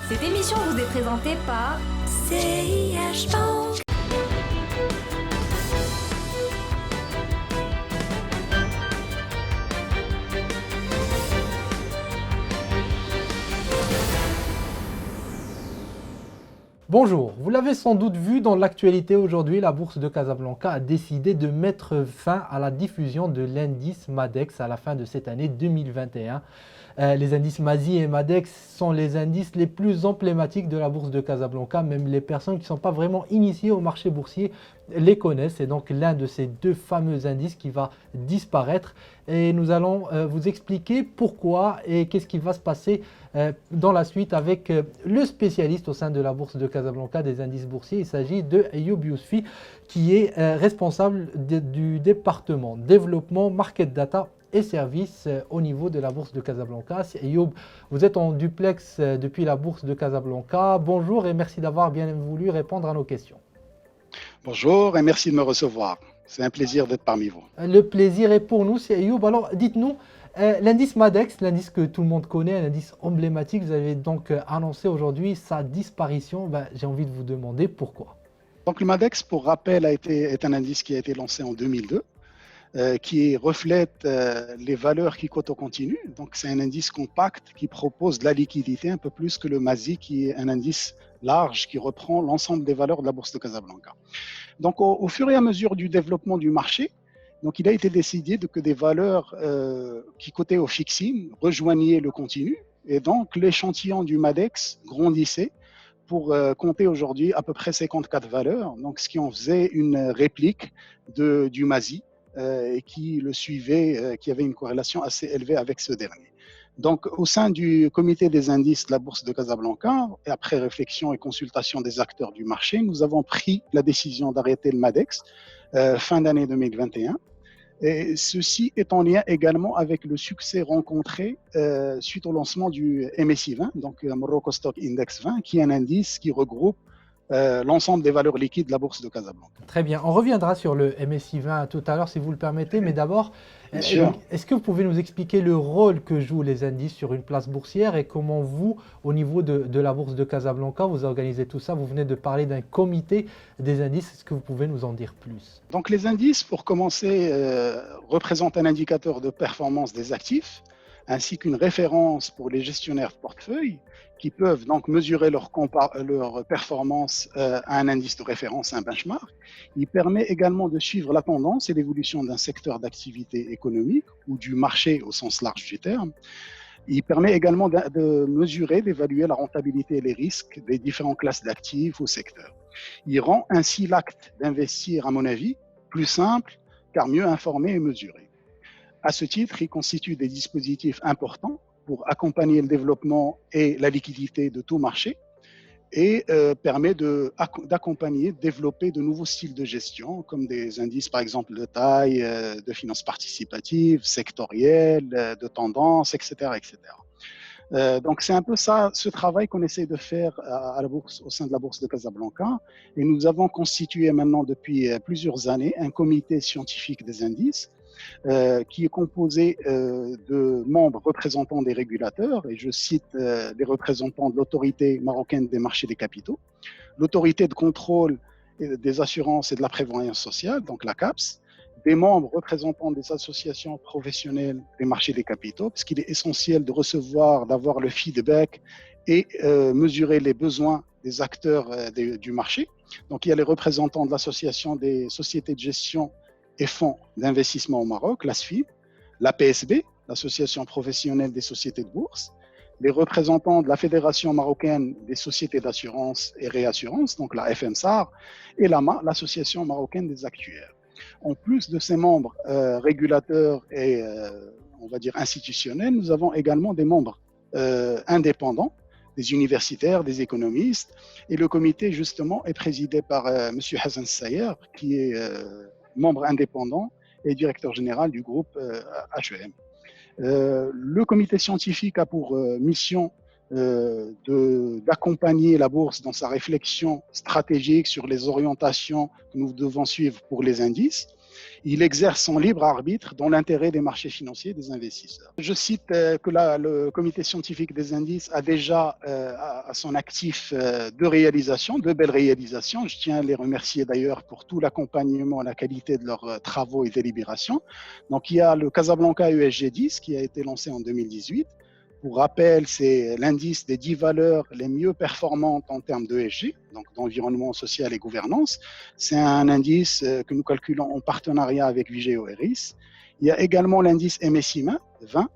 Cette émission vous est présentée par CIH Bank. Bonjour, vous l'avez sans doute vu dans l'actualité aujourd'hui, la bourse de Casablanca a décidé de mettre fin à la diffusion de l'indice MADEX à la fin de cette année 2021. Les indices MASI et MADEX sont les indices les plus emblématiques de la bourse de Casablanca. Même les personnes qui ne sont pas vraiment initiées au marché boursier les connaissent. C'est donc l'un de ces deux fameux indices qui va disparaître. Et nous allons vous expliquer pourquoi et qu'est-ce qui va se passer dans la suite avec le spécialiste au sein de la bourse de Casablanca des indices boursiers. Il s'agit de Ayoub Yousfi qui est responsable du département développement, market data et services au niveau de la bourse de Casablanca. Ayoub, vous êtes en duplex depuis la bourse de Casablanca. Bonjour et merci d'avoir bien voulu répondre à nos questions. Bonjour et merci de me recevoir. C'est un plaisir d'être parmi vous. Le plaisir est pour nous, c'est Ayoub. Alors dites-nous, l'indice MADEX, l'indice que tout le monde connaît, un indice emblématique, vous avez donc annoncé aujourd'hui sa disparition. J'ai envie de vous demander pourquoi. Donc le MADEX, pour rappel, est un indice qui a été lancé en 2002. Qui reflète les valeurs qui cotent au continu. Donc, c'est un indice compact qui propose de la liquidité un peu plus que le MASI, qui est un indice large qui reprend l'ensemble des valeurs de la bourse de Casablanca. Donc, au fur et à mesure du développement du marché, donc, il a été décidé que des valeurs qui cotaient au fixing rejoignaient le continu. Et donc, l'échantillon du MADEX grandissait pour compter aujourd'hui à peu près 54 valeurs. Donc, ce qui en faisait une réplique du MASI. Et qui le suivait, qui avait une corrélation assez élevée avec ce dernier. Donc, au sein du comité des indices de la bourse de Casablanca, et après réflexion et consultation des acteurs du marché, nous avons pris la décision d'arrêter le MADEX fin d'année 2021. Et ceci est en lien également avec le succès rencontré suite au lancement du MSI 20, donc Morocco Stock Index 20, qui est un indice qui regroupe l'ensemble des valeurs liquides de la bourse de Casablanca. Très bien, on reviendra sur le MSI 20 tout à l'heure si vous le permettez, mais d'abord, est-ce que vous pouvez nous expliquer le rôle que jouent les indices sur une place boursière et comment vous, au niveau de la bourse de Casablanca, vous organisez tout ça? Vous venez de parler d'un comité des indices, est-ce que vous pouvez nous en dire plus? Donc les indices, pour commencer, représentent un indicateur de performance des actifs, ainsi qu'une référence pour les gestionnaires de portefeuille, qui peuvent donc mesurer leur performance à un indice de référence, un benchmark. Il permet également de suivre la tendance et l'évolution d'un secteur d'activité économique ou du marché au sens large du terme. Il permet également de mesurer, d'évaluer la rentabilité et les risques des différentes classes d'actifs ou secteurs. Il rend ainsi l'acte d'investir, à mon avis, plus simple, car mieux informé et mesuré. À ce titre, il constitue des dispositifs importants pour accompagner le développement et la liquidité de tout marché et permet d'accompagner, de développer de nouveaux styles de gestion, comme des indices par exemple de taille, de finances participatives, sectorielles, de tendance, etc. etc. Donc c'est un peu ça, ce travail qu'on essaie de faire à la bourse, au sein de la bourse de Casablanca. Et nous avons constitué maintenant depuis plusieurs années un comité scientifique des indices qui est composé de membres représentants des régulateurs, et je cite les représentants de l'autorité marocaine des marchés des capitaux, l'autorité de contrôle des assurances et de la prévoyance sociale, donc la CAPS, des membres représentants des associations professionnelles des marchés des capitaux, parce qu'il est essentiel de recevoir, d'avoir le feedback et mesurer les besoins des acteurs du marché. Donc il y a les représentants de l'association des sociétés de gestion et fonds d'investissement au Maroc, la SFIB, la PSB, l'Association professionnelle des sociétés de bourse, les représentants de la Fédération marocaine des sociétés d'assurance et réassurance, donc la FMSAR, et l'AMA, l'Association marocaine des actuaires. En plus de ces membres régulateurs et, on va dire, institutionnels, nous avons également des membres indépendants, des universitaires, des économistes, et le comité, justement, est présidé par M. Hassan Sayer, qui est membre indépendant et directeur général du groupe HEM. Le comité scientifique a pour mission d'accompagner la bourse dans sa réflexion stratégique sur les orientations que nous devons suivre pour les indices. Il exerce son libre arbitre dans l'intérêt des marchés financiers et des investisseurs. Je cite que le comité scientifique des indices a déjà à son actif deux belles réalisations. Je tiens à les remercier d'ailleurs pour tout l'accompagnement et la qualité de leurs travaux et délibérations. Donc il y a le Casablanca ESG 10 qui a été lancé en 2018. Pour rappel, c'est l'indice des 10 valeurs les mieux performantes en termes d'ESG, donc d'environnement social et gouvernance. C'est un indice que nous calculons en partenariat avec Vigeo Eiris. Il y a également l'indice MSCI 20,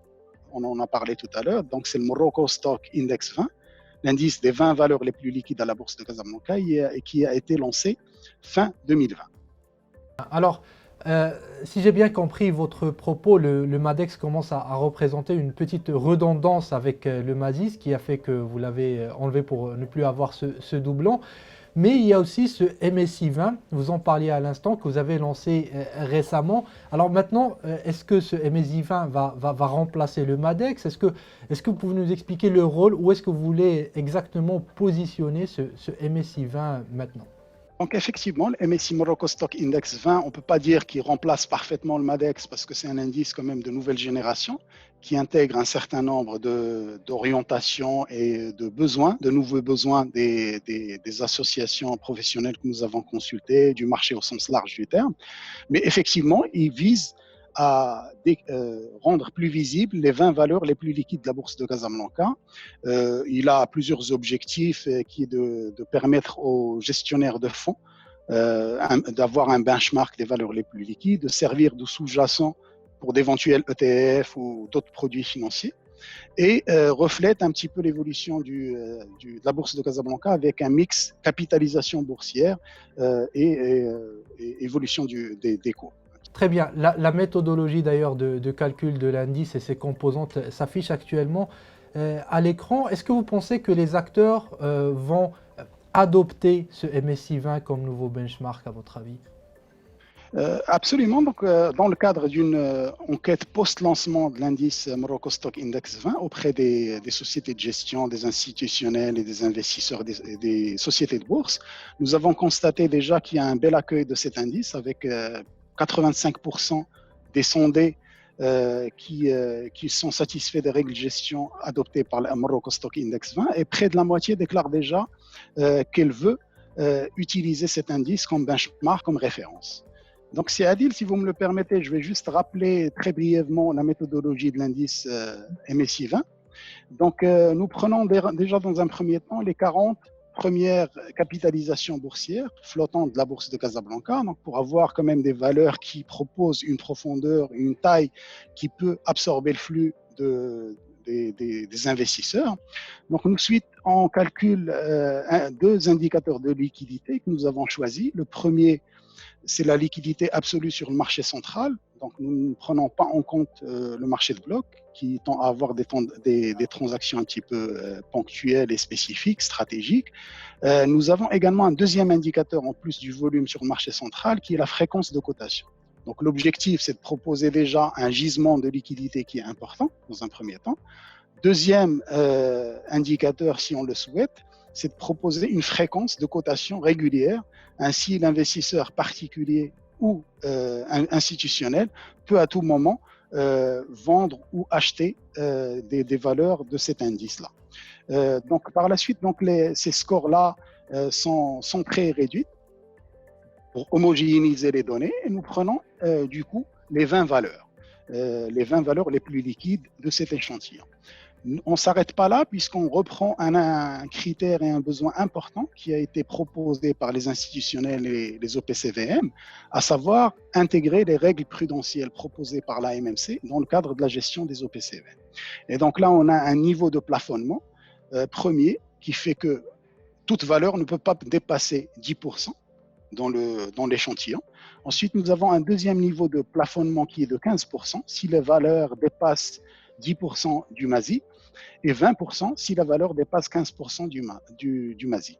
on en a parlé tout à l'heure, donc c'est le Morocco Stock Index 20, l'indice des 20 valeurs les plus liquides à la bourse de Casablanca et qui a été lancé fin 2020. Alors, si j'ai bien compris votre propos, le MADEX commence à représenter une petite redondance avec le MASIS qui a fait que vous l'avez enlevé pour ne plus avoir ce doublon. Mais il y a aussi ce MSCI 20, vous en parliez à l'instant, que vous avez lancé récemment. Alors maintenant, est-ce que ce MSCI 20 va remplacer le MADEX? Est-ce que vous pouvez nous expliquer le rôle? Où est-ce que vous voulez exactement positionner ce MSCI 20 maintenant? Donc effectivement, le MSCI Morocco Stock Index 20, on ne peut pas dire qu'il remplace parfaitement le MADEX parce que c'est un indice quand même de nouvelle génération qui intègre un certain nombre d'orientations et de besoins, de nouveaux besoins des associations professionnelles que nous avons consultées, du marché au sens large du terme. Mais effectivement, il vise à rendre plus visibles les 20 valeurs les plus liquides de la bourse de Casablanca. Il a plusieurs objectifs qui est de permettre aux gestionnaires de fonds d'avoir un benchmark des valeurs les plus liquides, de servir de sous-jacent pour d'éventuels ETF ou d'autres produits financiers, et reflète un petit peu l'évolution de la bourse de Casablanca avec un mix capitalisation boursière et évolution des cours. Très bien. La méthodologie d'ailleurs de calcul de l'indice et ses composantes s'affiche actuellement à l'écran. Est-ce que vous pensez que les acteurs vont adopter ce MSCI 20 comme nouveau benchmark à votre avis? Absolument. Donc, dans le cadre d'une enquête post-lancement de l'indice Morocco Stock Index 20 auprès des sociétés de gestion, des institutionnels et des investisseurs des sociétés de bourse, nous avons constaté déjà qu'il y a un bel accueil de cet indice avec 85% des sondés qui sont satisfaits des règles de gestion adoptées par le Morocco Stock Index 20 et près de la moitié déclare déjà qu'elle veut utiliser cet indice comme benchmark, comme référence. Donc, c'est Adil, si vous me le permettez, je vais juste rappeler très brièvement la méthodologie de l'indice MSCI 20. Donc, nous prenons déjà dans un premier temps les 40 premières capitalisations boursières flottantes de la bourse de Casablanca, donc pour avoir quand même des valeurs qui proposent une profondeur, une taille qui peut absorber le flux des investisseurs. Donc, ensuite, on calcule deux indicateurs de liquidité que nous avons choisis. Le premier, c'est la liquidité absolue sur le marché central. Donc, nous ne prenons pas en compte le marché de bloc qui tend à avoir des transactions un petit peu ponctuelles et spécifiques, stratégiques. Nous avons également un deuxième indicateur en plus du volume sur le marché central qui est la fréquence de cotation. Donc, l'objectif, c'est de proposer déjà un gisement de liquidité qui est important dans un premier temps. Deuxième indicateur, si on le souhaite, c'est de proposer une fréquence de cotation régulière. Ainsi, l'investisseur particulier ou institutionnel peut à tout moment vendre ou acheter des valeurs de cet indice-là. Donc, par la suite, donc, ces scores-là sont très réduits pour homogénéiser les données et nous prenons du coup les 20 valeurs les plus liquides de cet échantillon. On ne s'arrête pas là puisqu'on reprend un critère et un besoin important qui a été proposé par les institutionnels et les OPCVM, à savoir intégrer les règles prudentielles proposées par l'AMMC dans le cadre de la gestion des OPCVM. Et donc là, on a un niveau de plafonnement premier qui fait que toute valeur ne peut pas dépasser 10% dans l'échantillon. Ensuite, nous avons un deuxième niveau de plafonnement qui est de 15% si les valeurs dépassent 10% du MASI et 20% si la valeur dépasse 15% du MASI.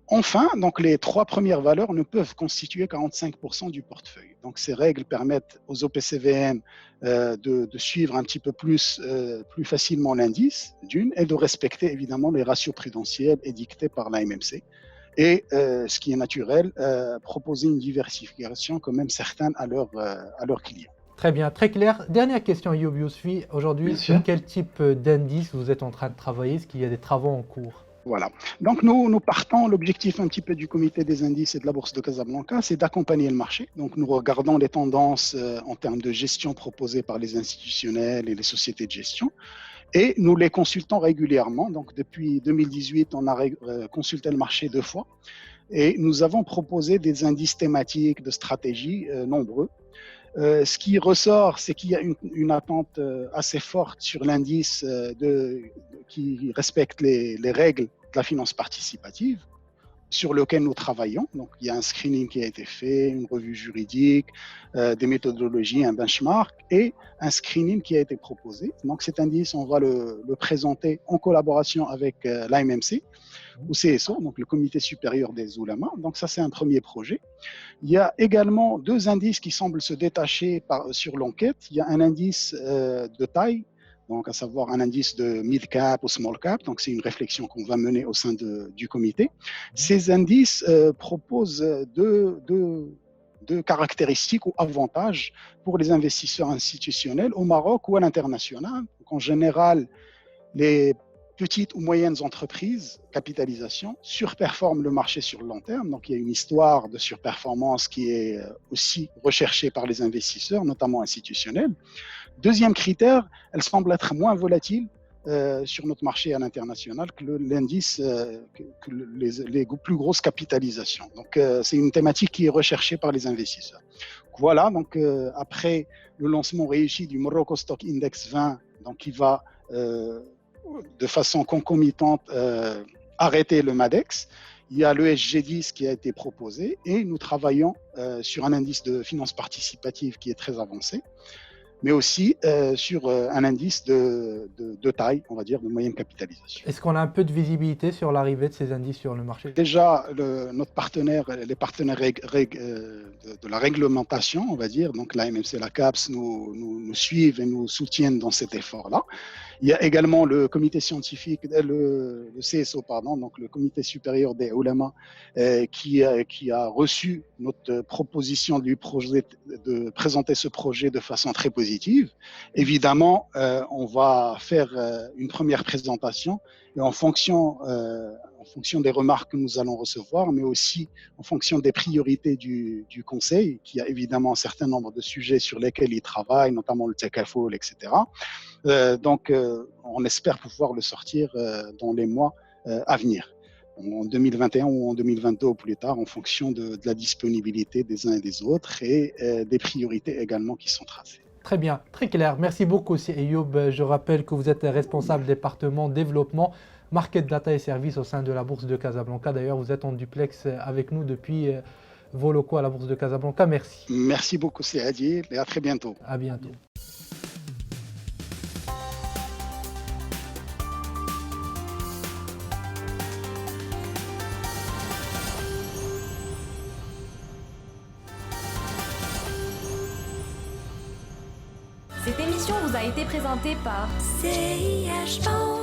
Enfin, donc les trois premières valeurs ne peuvent constituer 45% du portefeuille. Donc ces règles permettent aux OPCVM de suivre un petit peu plus facilement l'indice d'une et de respecter évidemment les ratios prudentiels édictés par l'AMMC. et, ce qui est naturel, proposer une diversification quand même certaine à leurs clients. Très bien, très clair. Dernière question, Ayoub Yousfi. Aujourd'hui, Bien sur sûr. quel type d'indice vous êtes en train de travailler? Est-ce qu'il y a des travaux en cours? Voilà. Donc nous partons, l'objectif un petit peu du comité des indices et de la Bourse de Casablanca, c'est d'accompagner le marché. Donc nous regardons les tendances en termes de gestion proposées par les institutionnels et les sociétés de gestion et nous les consultons régulièrement. Donc depuis 2018, on a consulté le marché 2 fois et nous avons proposé des indices thématiques de stratégie nombreux. Ce qui ressort, c'est qu'il y a une attente assez forte sur l'indice qui respecte les règles de la finance participative sur lequel nous travaillons. Donc, il y a un screening qui a été fait, une revue juridique, des méthodologies, un benchmark et un screening qui a été proposé. Donc, cet indice, on va le présenter en collaboration avec l'AMMC ou CSO, donc le Comité supérieur des oulémas. Donc, ça, c'est un premier projet. Il y a également 2 indices qui semblent se détacher sur l'enquête. Il y a un indice de taille, donc à savoir un indice de mid cap ou small cap. Donc c'est une réflexion qu'on va mener au sein du comité. Ces indices proposent deux caractéristiques ou avantages pour les investisseurs institutionnels au Maroc ou à l'international. Donc en général, les petites ou moyennes entreprises, capitalisation, surperforment le marché sur le long terme. Donc, il y a une histoire de surperformance qui est aussi recherchée par les investisseurs, notamment institutionnels. Deuxième critère, elles semblent être moins volatiles sur notre marché à l'international que l'indice, que les plus grosses capitalisations. Donc, c'est une thématique qui est recherchée par les investisseurs. Voilà, donc après le lancement réussi du Morocco Stock Index 20, donc qui va de façon concomitante arrêter le MADEX. Il y a le SG10 qui a été proposé et nous travaillons sur un indice de finance participative qui est très avancé, mais aussi sur un indice de taille, on va dire, de moyenne capitalisation. Est-ce qu'on a un peu de visibilité sur l'arrivée de ces indices sur le marché? Déjà, notre partenaire, les partenaires de la réglementation, on va dire, donc l'AMMC et la CAPS, nous suivent et nous soutiennent dans cet effort-là. Il y a également le comité scientifique, le CSO, pardon, donc le comité supérieur des oulémas, qui a reçu notre proposition du projet de présenter ce projet de façon très positive. Évidemment, on va faire une première présentation et en fonction des remarques que nous allons recevoir, mais aussi en fonction des priorités du Conseil, qui a évidemment un certain nombre de sujets sur lesquels il travaille, notamment le Takafoul, etc. Donc, on espère pouvoir le sortir dans les mois à venir, en 2021 ou en 2022 ou plus tard, en fonction de la disponibilité des uns et des autres et des priorités également qui sont tracées. Très bien, très clair. Merci beaucoup, Ayoub. Je rappelle que vous êtes responsable département développement, market data et services au sein de la Bourse de Casablanca. D'ailleurs, vous êtes en duplex avec nous depuis vos locaux à la Bourse de Casablanca. Merci. Merci beaucoup, Adil, et à très bientôt. À bientôt. Cette émission vous a été présentée par CIH Bank.